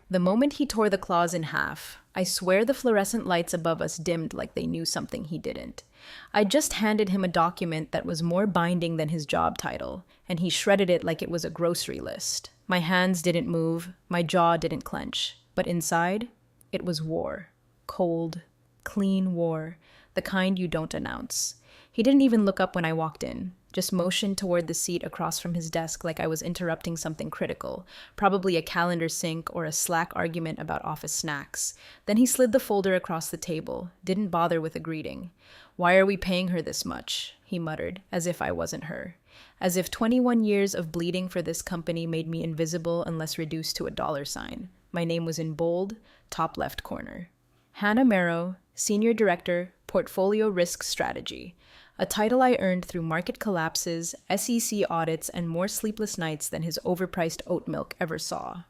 The moment he tore the clause in half, I swear the fluorescent lights above us dimmed like they knew something he didn't. I just handed him a document that was more binding than his job title, and he shredded it like it was a grocery list. My hands didn't move, my jaw didn't clench, but inside, it was war. Cold, clean war, the kind you don't announce. He didn't even look up when I walked in, just motioned toward the seat across from his desk like I was interrupting something critical, probably a calendar sync or a Slack argument about office snacks. Then he slid the folder across the table, didn't bother with a greeting. "Why are we paying her this much?" he muttered, as if I wasn't her. As if 21 years of bleeding for this company made me invisible unless reduced to a dollar sign. My name was in bold, top left corner. Hannah Merrow, Senior Director, Portfolio Risk Strategy, a title I earned through market collapses, SEC audits, and more sleepless nights than his overpriced oat milk ever saw.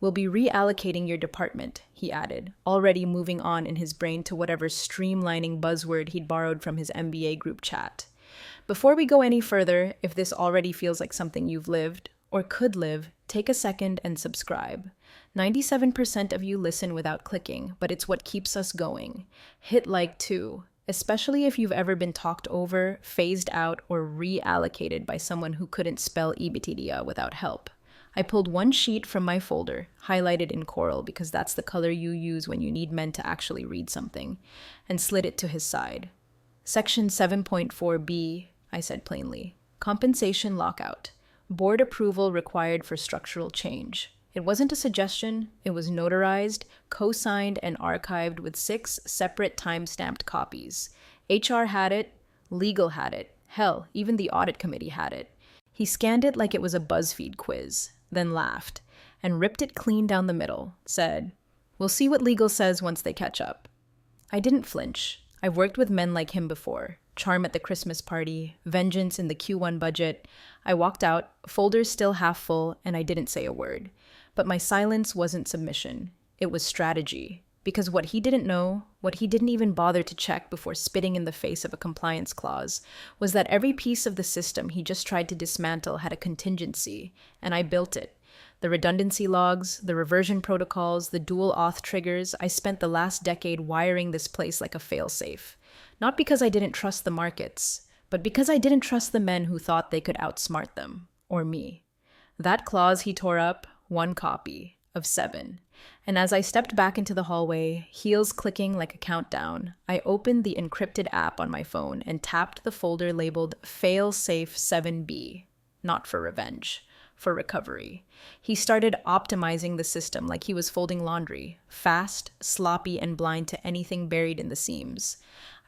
"We'll be reallocating your department," he added, already moving on in his brain to whatever streamlining buzzword he'd borrowed from his MBA group chat. Before we go any further, if this already feels like something you've lived, or could live, take a second and subscribe. 97% of you listen without clicking, but it's what keeps us going. Hit like too, especially if you've ever been talked over, phased out, or reallocated by someone who couldn't spell EBITDA without help. I pulled one sheet from my folder, highlighted in coral because that's the color you use when you need men to actually read something, and slid it to his side. "Section 7.4b, I said plainly. Compensation lockout. Board approval required for structural change. It wasn't a suggestion, it was notarized, co-signed, and archived with 6 separate time-stamped copies. HR had it, legal had it, hell, even the audit committee had it. He scanned it like it was a BuzzFeed quiz, then laughed, and ripped it clean down the middle, said, "We'll see what legal says once they catch up." I didn't flinch. I've worked with men like him before. Charm at the Christmas party, vengeance in the Q1 budget. I walked out, folders still half full, and I didn't say a word. But my silence wasn't submission. It was strategy. Because what he didn't know, what he didn't even bother to check before spitting in the face of a compliance clause, was that every piece of the system he just tried to dismantle had a contingency, and I built it. The redundancy logs, the reversion protocols, the dual auth triggers, I spent the last decade wiring this place like a failsafe. Not because I didn't trust the markets, but because I didn't trust the men who thought they could outsmart them, or me. That clause he tore up, 1 copy, of 7. And as I stepped back into the hallway, heels clicking like a countdown, I opened the encrypted app on my phone and tapped the folder labeled Failsafe 7B. Not for revenge, for recovery. He started optimizing the system like he was folding laundry, fast, sloppy, and blind to anything buried in the seams.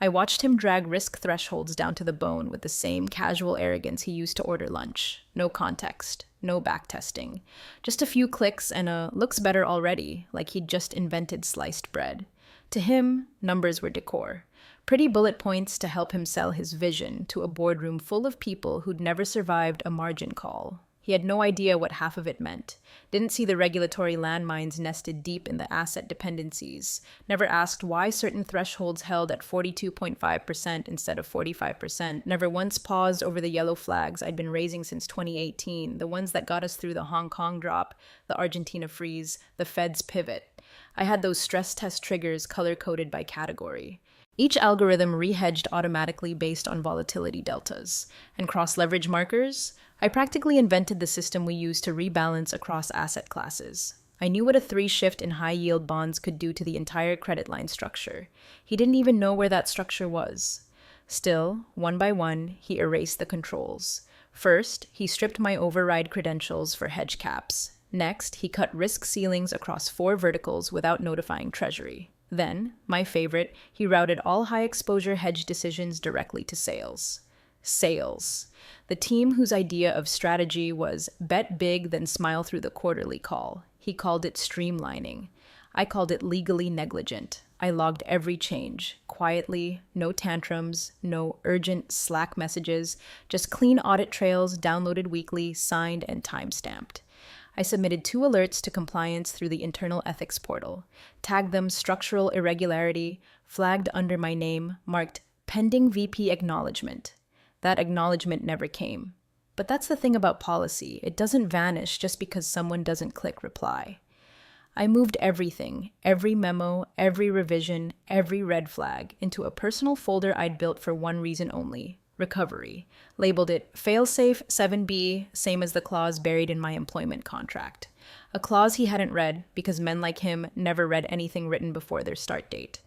I watched him drag risk thresholds down to the bone with the same casual arrogance he used to order lunch. No context, no backtesting. Just a few clicks and a looks better already, like he'd just invented sliced bread. To him, numbers were decor. Pretty bullet points to help him sell his vision to a boardroom full of people who'd never survived a margin call. He had no idea what half of it meant, didn't see the regulatory landmines nested deep in the asset dependencies, never asked why certain thresholds held at 42.5% instead of 45%, never once paused over the yellow flags I'd been raising since 2018, the ones that got us through the Hong Kong drop, the Argentina freeze, the Fed's pivot. I had those stress test triggers color-coded by category. Each algorithm rehedged automatically based on volatility deltas. And cross-leverage markers? I practically invented the system we use to rebalance across asset classes. I knew what a 3 shift in high-yield bonds could do to the entire credit line structure. He didn't even know where that structure was. Still, one by one, he erased the controls. First, he stripped my override credentials for hedge caps. Next, he cut risk ceilings across 4 verticals without notifying Treasury. Then, my favorite, he routed all high-exposure hedge decisions directly to sales. Sales. The team whose idea of strategy was bet big then smile through the quarterly call. He called it streamlining. I called it legally negligent. I logged every change, quietly, no tantrums, no urgent Slack messages, just clean audit trails downloaded weekly, signed, and time-stamped. I submitted 2 alerts to compliance through the internal ethics portal, tagged them structural irregularity, flagged under my name, marked pending VP acknowledgement. That acknowledgement never came. But that's the thing about policy. It doesn't vanish just because someone doesn't click reply. I moved everything, every memo, every revision, every red flag, into a personal folder I'd built for one reason only: recovery. Labeled it Failsafe 7B, same as the clause buried in my employment contract. A clause he hadn't read because men like him never read anything written before their start date.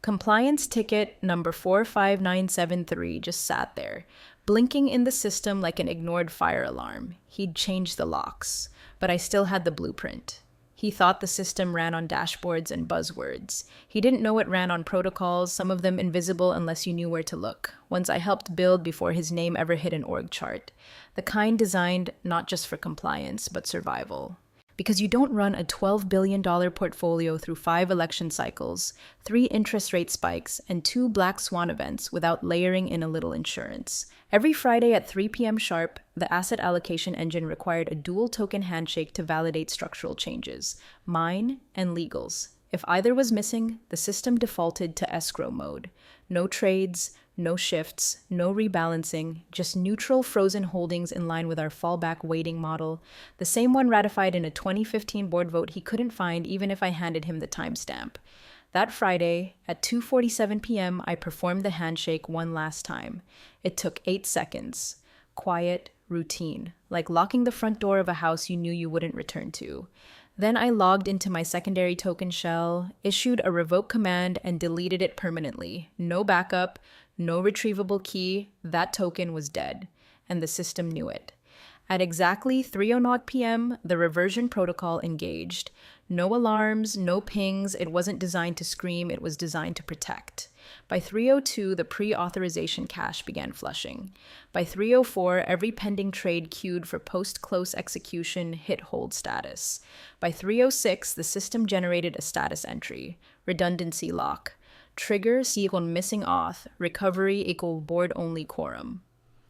Compliance ticket number 45973 just sat there, blinking in the system like an ignored fire alarm. He'd changed the locks, but I still had the blueprint. He thought the system ran on dashboards and buzzwords. He didn't know it ran on protocols, some of them invisible unless you knew where to look, ones I helped build before his name ever hit an org chart. The kind designed not just for compliance, but survival. Because you don't run a $12 billion portfolio through 5 election cycles, 3 interest rate spikes, and 2 black swan events without layering in a little insurance. Every Friday at 3 p.m. sharp, the asset allocation engine required a dual token handshake to validate structural changes, mine and legal's. If either was missing, the system defaulted to escrow mode. No trades, no shifts, no rebalancing, just neutral frozen holdings in line with our fallback weighting model, the same one ratified in a 2015 board vote he couldn't find even if I handed him the timestamp. That Friday, at 2:47 p.m., I performed the handshake one last time. It took 8 seconds. Quiet, routine, like locking the front door of a house you knew you wouldn't return to. Then I logged into my secondary token shell, issued a revoke command, and deleted it permanently. No backup, no retrievable key. That token was dead, and the system knew it. At exactly 3:00 p.m., the reversion protocol engaged. No alarms, no pings. It wasn't designed to scream, it was designed to protect. By 3:02, the pre-authorization cache began flushing. By 3:04, every pending trade queued for post-close execution hit hold status. By 3:06, the system generated a status entry: redundancy lock. Trigger equal missing auth, recovery equal board-only quorum.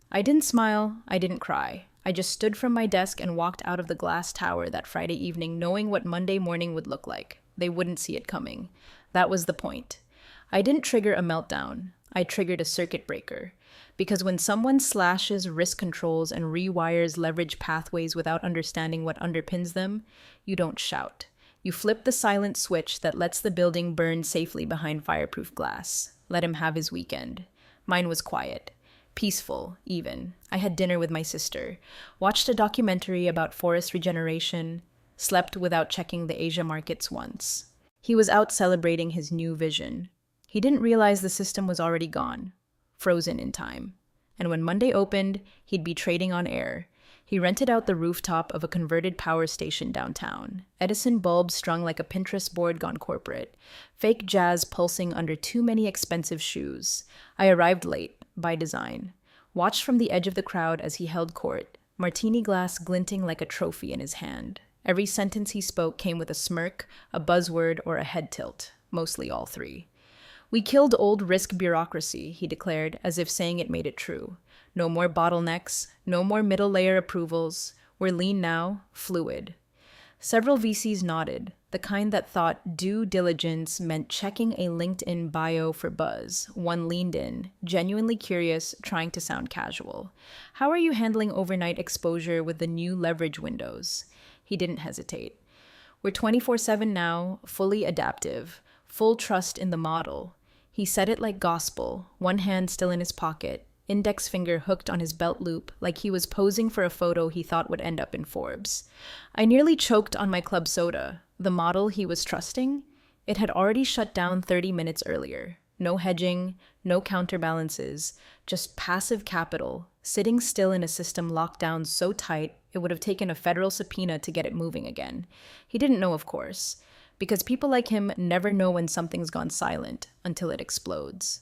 I didn't smile, I didn't cry. I just stood from my desk and walked out of the glass tower that Friday evening knowing what Monday morning would look like. They wouldn't see it coming. That was the point. I didn't trigger a meltdown. I triggered a circuit breaker. Because when someone slashes risk controls and rewires leverage pathways without understanding what underpins them, you don't shout. You flip the silent switch that lets the building burn safely behind fireproof glass. Let him have his weekend. Mine was quiet. Peaceful, even. I had dinner with my sister, watched a documentary about forest regeneration, slept without checking the Asia markets once. He was out celebrating his new vision. He didn't realize the system was already gone, frozen in time. And when Monday opened, he'd be trading on air. He rented out the rooftop of a converted power station downtown. Edison bulbs strung like a Pinterest board gone corporate. Fake jazz pulsing under too many expensive shoes. I arrived late, by design. Watched from the edge of the crowd as he held court, martini glass glinting like a trophy in his hand. Every sentence he spoke came with a smirk, a buzzword, or a head tilt. Mostly all 3. We killed old risk bureaucracy, he declared, as if saying it made it true. No more bottlenecks, no more middle layer approvals. We're lean now, fluid. Several VCs nodded, the kind that thought due diligence meant checking a LinkedIn bio for buzz. One leaned in, genuinely curious, trying to sound casual. How are you handling overnight exposure with the new leverage windows? He didn't hesitate. We're 24/7 now, fully adaptive, full trust in the model. He said it like gospel, one hand still in his pocket, index finger hooked on his belt loop like he was posing for a photo he thought would end up in Forbes. I nearly choked on my club soda. The model he was trusting? It had already shut down 30 minutes earlier. No hedging, no counterbalances, just passive capital, sitting still in a system locked down so tight it would have taken a federal subpoena to get it moving again. He didn't know, of course, because people like him never know when something's gone silent until it explodes.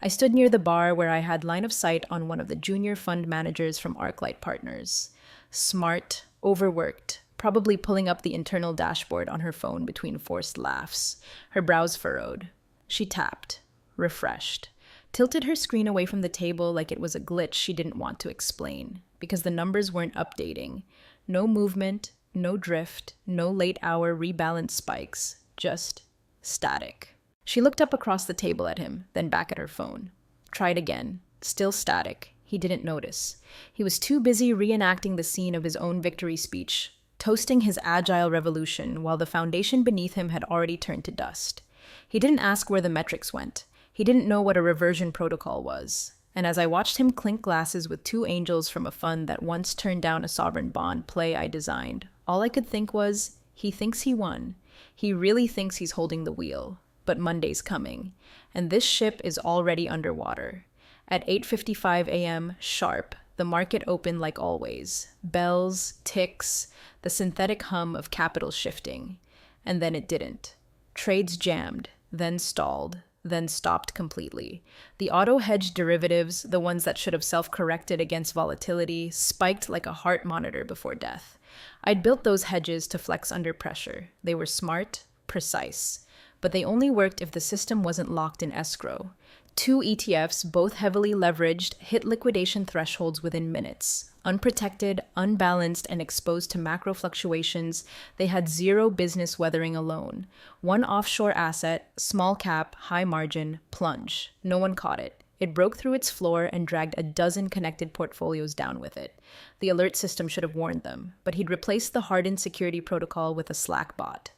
I stood near the bar where I had line of sight on one of the junior fund managers from ArcLight Partners. Smart, overworked, probably pulling up the internal dashboard on her phone between forced laughs, her brows furrowed. She tapped, refreshed, tilted her screen away from the table like it was a glitch she didn't want to explain, because the numbers weren't updating. No movement, no drift, no late hour rebalance spikes, just static. She looked up across the table at him, then back at her phone. Tried again. Still static. He didn't notice. He was too busy reenacting the scene of his own victory speech toasting his agile revolution while the foundation beneath him had already turned to dust. He didn't ask where the metrics went. He didn't know what a reversion protocol was. And as I watched him clink glasses with two angels from a fund that once turned down a sovereign bond play I designed, all I could think was, he thinks he won. He really thinks he's holding the wheel. But Monday's coming, and this ship is already underwater. At 8:55 a.m. sharp, the market opened like always. Bells, ticks, the synthetic hum of capital shifting. And then it didn't. Trades jammed, then stalled, then stopped completely. The auto-hedged derivatives, the ones that should have self-corrected against volatility, spiked like a heart monitor before death. I'd built those hedges to flex under pressure. They were smart, precise. But they only worked if the system wasn't locked in escrow. Two ETFs, both heavily leveraged, hit liquidation thresholds within minutes. Unprotected, unbalanced, and exposed to macro fluctuations, they had zero business weathering alone. One offshore asset, small cap, high margin, plunge. No one caught it. It broke through its floor and dragged a dozen connected portfolios down with it. The alert system should have warned them, but he'd replaced the hardened security protocol with a Slack bot.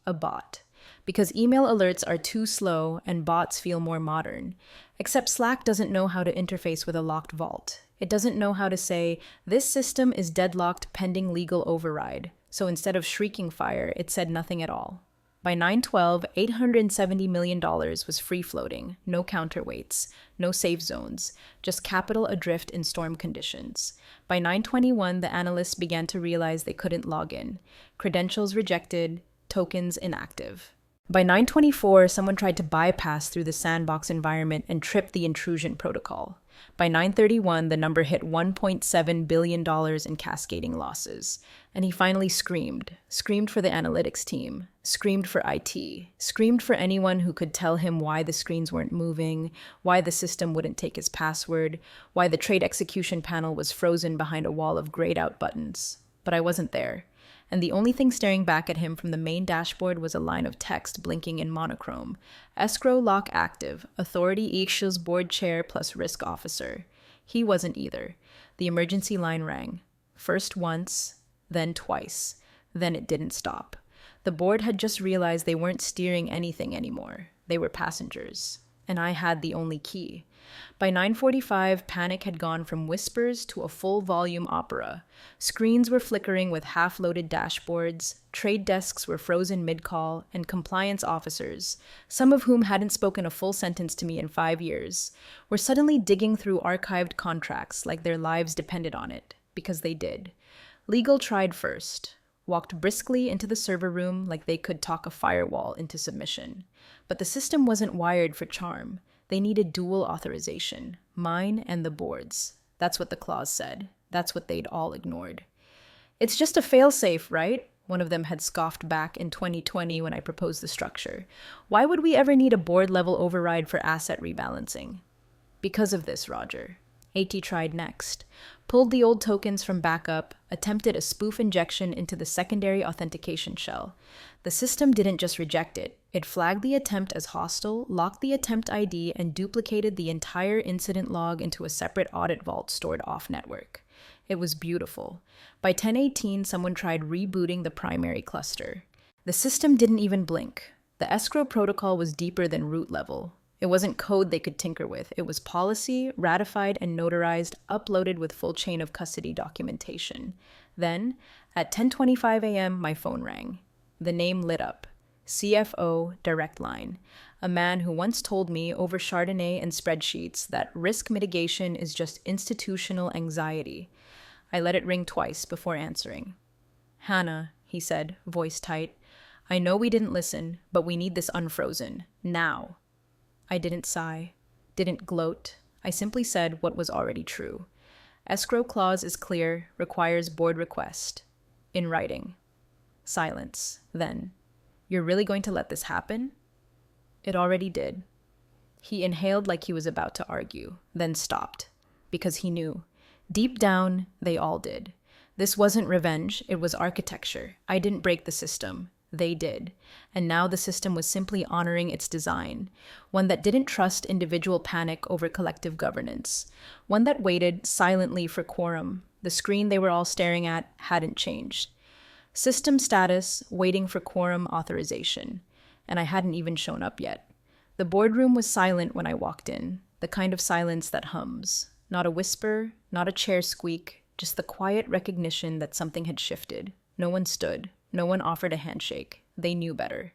A bot. Because email alerts are too slow and bots feel more modern. Except Slack doesn't know how to interface with a locked vault. It doesn't know how to say, this system is deadlocked pending legal override. So instead of shrieking fire, it said nothing at all. By 9/12, $870 million was free-floating, no counterweights, no safe zones, just capital adrift in storm conditions. By 9:21, the analysts began to realize they couldn't log in. Credentials rejected, tokens inactive. By 9:24, someone tried to bypass through the sandbox environment and trip the intrusion protocol. By 9:31, the number hit $1.7 billion in cascading losses. And he finally screamed for the analytics team, screamed for IT, screamed for anyone who could tell him why the screens weren't moving, why the system wouldn't take his password, why the trade execution panel was frozen behind a wall of grayed out buttons. But I wasn't there. And the only thing staring back at him from the main dashboard was a line of text blinking in monochrome. Escrow lock active. Authority equals board chair plus risk officer. He wasn't either. The emergency line rang. First once, then twice. Then it didn't stop. The board had just realized they weren't steering anything anymore. They were passengers. And I had the only key. By 9:45, panic had gone from whispers to a full-volume opera. Screens were flickering with half-loaded dashboards, trade desks were frozen mid-call, and compliance officers, some of whom hadn't spoken a full sentence to me in 5 years, were suddenly digging through archived contracts like their lives depended on it, because they did. Legal tried first, walked briskly into the server room like they could talk a firewall into submission. But the system wasn't wired for charm. They needed dual authorization, mine and the board's. That's what the clause said. That's what they'd all ignored. It's just a failsafe, right? One of them had scoffed back in 2020 when I proposed the structure. Why would we ever need a board-level override for asset rebalancing? Because of this, Roger. AT tried next, pulled the old tokens from backup, attempted a spoof injection into the secondary authentication shell. The system didn't just reject it. It flagged the attempt as hostile, locked the attempt ID, and duplicated the entire incident log into a separate audit vault stored off-network. It was beautiful. By 10:18, someone tried rebooting the primary cluster. The system didn't even blink. The escrow protocol was deeper than root level. It wasn't code they could tinker with. It was policy, ratified and notarized, uploaded with full chain of custody documentation. Then, at 10:25 a.m., my phone rang. The name lit up. CFO Direct Line, a man who once told me over Chardonnay and spreadsheets that risk mitigation is just institutional anxiety. I let it ring twice before answering. Hannah, he said, voice tight, I know we didn't listen, but we need this unfrozen. Now. I didn't sigh, didn't gloat. I simply said what was already true. Escrow clause is clear, requires board request. In writing. Silence. Then. You're really going to let this happen? It already did. He inhaled like he was about to argue, then stopped. Because he knew. Deep down, they all did. This wasn't revenge, it was architecture. I didn't break the system. They did. And now the system was simply honoring its design. One that didn't trust individual panic over collective governance. One that waited silently for quorum. The screen they were all staring at hadn't changed. System status, waiting for quorum authorization. And I hadn't even shown up yet. The boardroom was silent when I walked in, the kind of silence that hums. Not a whisper, not a chair squeak, just the quiet recognition that something had shifted. No one stood. No one offered a handshake. They knew better.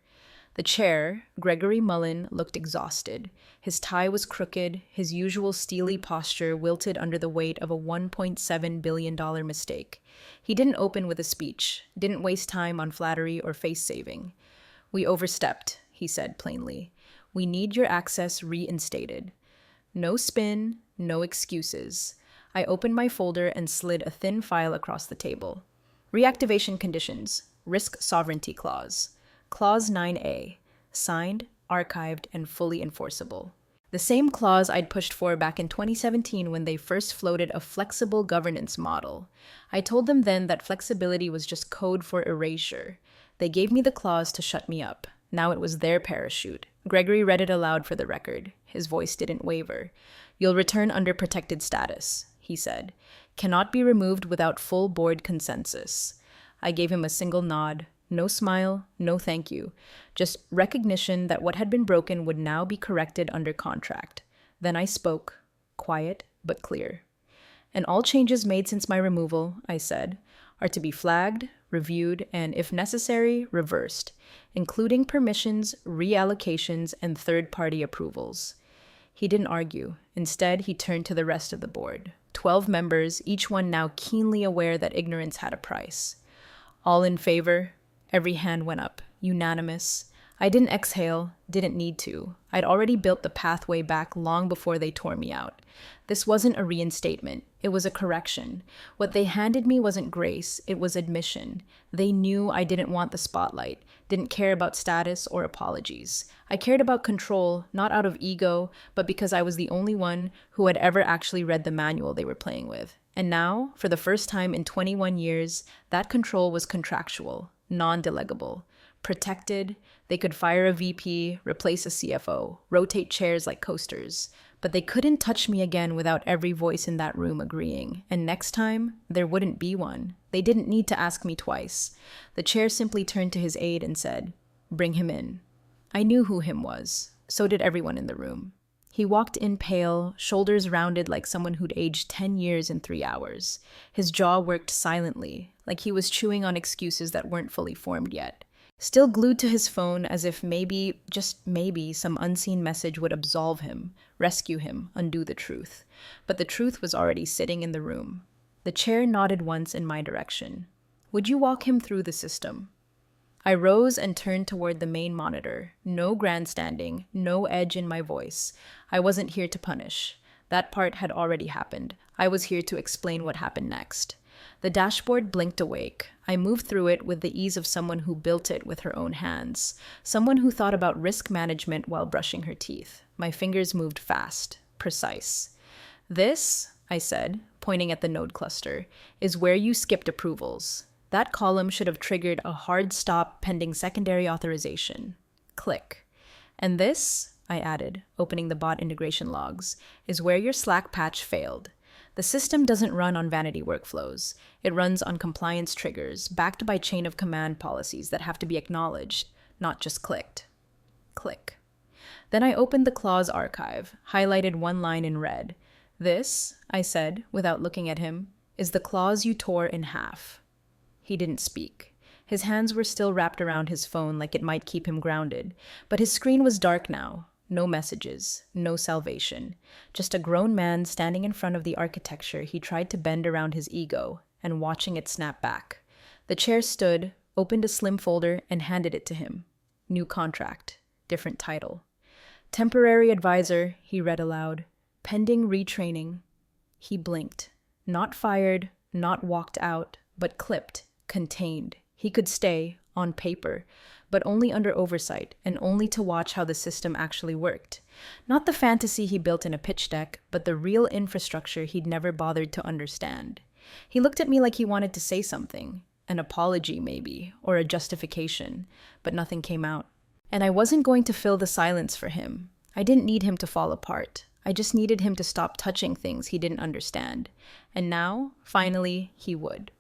The chair, Gregory Mullen, looked exhausted. His tie was crooked, his usual steely posture wilted under the weight of a $1.7 billion mistake. He didn't open with a speech, didn't waste time on flattery or face saving. "We overstepped," he said plainly. "We need your access reinstated." No spin, no excuses. I opened my folder and slid a thin file across the table. Reactivation conditions, risk sovereignty clause. Clause 9A, signed, archived, and fully enforceable. The same clause I'd pushed for back in 2017 when they first floated a flexible governance model. I told them then that flexibility was just code for erasure. They gave me the clause to shut me up. Now it was their parachute. Gregory read it aloud for the record. His voice didn't waver. "You'll return under protected status," he said. "Cannot be removed without full board consensus." I gave him a single nod. No smile, no thank you. Just recognition that what had been broken would now be corrected under contract. Then I spoke, quiet but clear. "And all changes made since my removal," I said, "are to be flagged, reviewed, and, if necessary, reversed, including permissions, reallocations, and third-party approvals." He didn't argue. Instead, he turned to the rest of the board. 12 members, each one now keenly aware that ignorance had a price. "All in favor?" Every hand went up. Unanimous. I didn't exhale, didn't need to. I'd already built the pathway back long before they tore me out. This wasn't a reinstatement. It was a correction. What they handed me wasn't grace, it was admission. They knew I didn't want the spotlight, didn't care about status or apologies. I cared about control, not out of ego, but because I was the only one who had ever actually read the manual they were playing with. And now, for the first time in 21 years, that control was contractual, non-delegable, protected. They could fire a VP, replace a CFO, rotate chairs like coasters. But they couldn't touch me again without every voice in that room agreeing. And next time, there wouldn't be one. They didn't need to ask me twice. The chair simply turned to his aide and said, "Bring him in." I knew who him was. So did everyone in the room. He walked in pale, shoulders rounded like someone who'd aged 10 years in 3 hours. His jaw worked silently, like he was chewing on excuses that weren't fully formed yet. Still glued to his phone as if maybe, just maybe, some unseen message would absolve him, rescue him, undo the truth. But the truth was already sitting in the room. The chair nodded once in my direction. "Would you walk him through the system?" I rose and turned toward the main monitor. No grandstanding, no edge in my voice. I wasn't here to punish. That part had already happened. I was here to explain what happened next. The dashboard blinked awake. I moved through it with the ease of someone who built it with her own hands, someone who thought about risk management while brushing her teeth. My fingers moved fast, precise. "This," I said, pointing at the node cluster, "is where you skipped approvals. That column should have triggered a hard stop pending secondary authorization." Click. "And this," I added, opening the bot integration logs, "is where your Slack patch failed. The system doesn't run on vanity workflows. It runs on compliance triggers, backed by chain of command policies that have to be acknowledged, not just clicked." Click. Then I opened the clause archive, highlighted one line in red. "This," I said, without looking at him, "is the clause you tore in half." He didn't speak. His hands were still wrapped around his phone like it might keep him grounded, but his screen was dark now. No messages, no salvation. Just a grown man standing in front of the architecture he tried to bend around his ego and watching it snap back. The chair stood, opened a slim folder, and handed it to him. New contract, different title. "Temporary advisor," he read aloud. "Pending retraining." He blinked. Not fired, not walked out, but clipped, contained. He could stay, on paper, but only under oversight and only to watch how the system actually worked. Not the fantasy he built in a pitch deck, but the real infrastructure he'd never bothered to understand. He looked at me like he wanted to say something, an apology maybe, or a justification, but nothing came out. And I wasn't going to fill the silence for him. I didn't need him to fall apart. I just needed him to stop touching things he didn't understand. And now, finally, he would.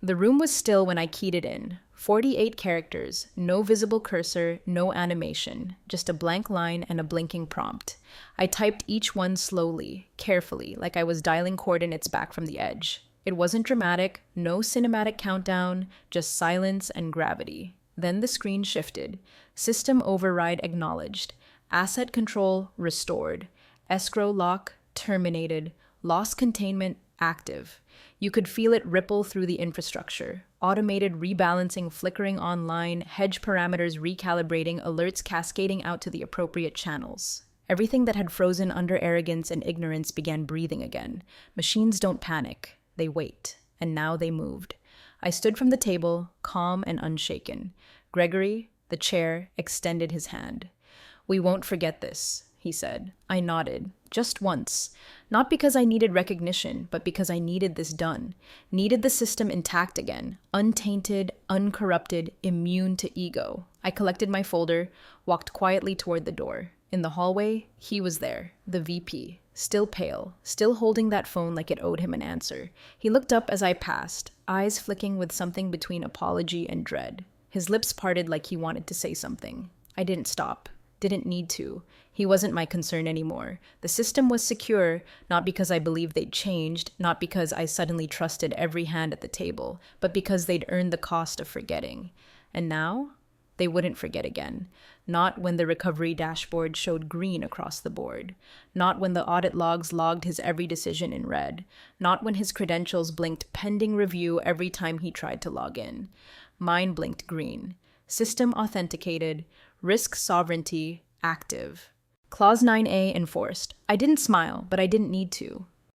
The room was still when I keyed it in. 48 characters, no visible cursor, no animation, just a blank line and a blinking prompt. I typed each one slowly, carefully, like I was dialing coordinates back from the edge. It wasn't dramatic, no cinematic countdown, just silence and gravity. Then the screen shifted. System override acknowledged. Asset control restored. Escrow lock terminated. Loss containment active. You could feel it ripple through the infrastructure. Automated rebalancing flickering online, hedge parameters recalibrating, alerts cascading out to the appropriate channels. Everything that had frozen under arrogance and ignorance began breathing again. Machines don't panic, they wait. And now they moved. I stood from the table, calm and unshaken. Gregory, the chair, extended his hand. "We won't forget this," he said. I nodded, just once. Not because I needed recognition, but because I needed this done. Needed the system intact again, untainted, uncorrupted, immune to ego. I collected my folder, walked quietly toward the door. In the hallway, he was there, the VP, still pale, still holding that phone like it owed him an answer. He looked up as I passed, eyes flicking with something between apology and dread. His lips parted like he wanted to say something. I didn't stop. Didn't need to. He wasn't my concern anymore. The system was secure, not because I believed they'd changed, not because I suddenly trusted every hand at the table, but because they'd earned the cost of forgetting. And now? They wouldn't forget again. Not when the recovery dashboard showed green across the board. Not when the audit logs logged his every decision in red. Not when his credentials blinked pending review every time he tried to log in. Mine blinked green. System authenticated. Risk sovereignty active. Clause 9A enforced. I didn't smile, but I didn't need to.